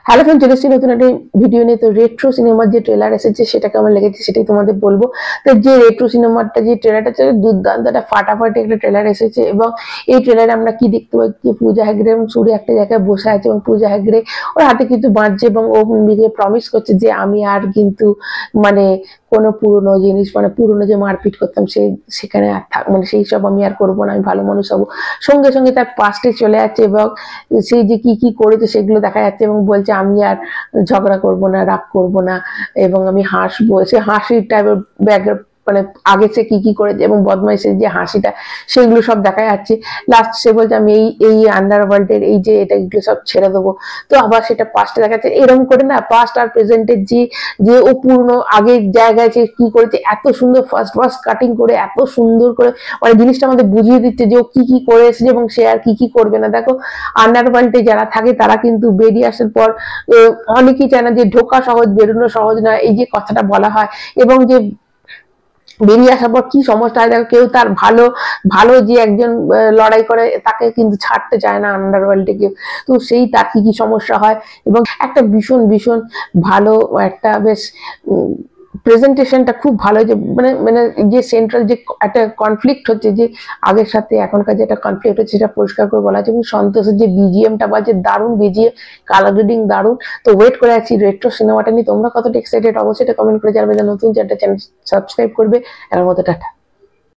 Hello friend, চলে এসেছি নতুন একটা ভিডিও নিয়ে। তো রেট্রো সিনেমার যে ট্রেলার এসেছে সেটা কেমন লেগেছে সেটাই তোমাদের বলবো। তো যে রেট্রো সিনেমারটা যে ট্রেলারটা দুর্দান্ত একটা ফাটাফাটি একটা ট্রেলার এসেছে, এবং এই ট্রেলারে আমরা কি দেখতে পাচ্ছি, পূজা হেগড়ে এবং সূর্য একটা জায়গায় বসে আছে এবং পূজা হেগড়ে ওর হাতে কিন্তু বাঁধছে এবং ও নিজে প্রমিস করছে যে আমি আর কিন্তু মানে কোনো পুরনো জিনিস, মানে পুরনো যে মারপিট করতাম সেই সেখানে আর থাক, মানে সেই সব আমি আর করবো না, আমি ভালো মানুষ হবো। সঙ্গে সঙ্গে তার পাস্টে চলে যাচ্ছে এবং সেই যে কি কি করেছে সেগুলো দেখা যাচ্ছে এবং বলছে আমি আর ঝগড়া করব না, রাগ করব না, এবং আমি হাসবো। সে হাসির টাইপের ব্যাগ, মানে আগে সে কি কি করেছে এবং বদমাইশের যে হাসিটা সেগুলো সব দেখা যাচ্ছে। লাস্ট সে বলছে আমি এই এই আন্ডারওয়ার্ল্ডের এই যে এটা এগুলো সব ছেড়ে দেবো। তো আবার সেটা পাস্টে দেখা যাচ্ছে, এরকম করে না পাস্ট আর প্রেজেন্টের যে যে ও পুরনো আগের জায়গায় সে কি করেছে, এত সুন্দর ফার্স্ট ফার্স্ট কাটিং করে এত সুন্দর করে মানে জিনিসটা আমাদের বুঝিয়ে দিচ্ছে যে ও কি কি করে এসেছে এবং সে আর কি কি করবে না। দেখো, আন্ডারওয়ার্ল্ডে যারা থাকে তারা কিন্তু বেরিয়ে আসার পর অনেকেই চায় না যে ঢোকা সহজ বেরোনো সহজ না, এই যে কথাটা বলা হয়, এবং যে বেরিয়ে আসার পর কি সমস্যা হয়। দেখো, কেউ তার ভালো ভালো যে একজন লড়াই করে তাকে কিন্তু ছাড়তে চায় না আন্ডারওয়ার্ল্ডে কেউ। তো সেই তার কি কি সমস্যা হয়, এবং একটা ভীষণ ভীষণ ভালো একটা বেশ প্রেজেন্টেশনটা খুব ভালো, যে মানে মানে যে সেন্ট্রাল যে একটা কনফ্লিক্ট হচ্ছে, যে আগের সাথে এখনকার যেটা কনফ্লিক্ট হচ্ছে সেটা পরিষ্কার করে বলা হচ্ছে। এবং সন্তোষের যে বিজিএমটা বাজে, দারুণ বিজিএম, কালার গ্রেডিং দারুণ। তো ওয়েট করে আছি রেট্রো সিনেমাটা নিয়ে। তোমরা কতটা এক্সাইটেড অবশ্যই কমেন্ট করে জানাবে। নতুন চ্যানেল সাবস্ক্রাইব করবে। এর মতো টাটা।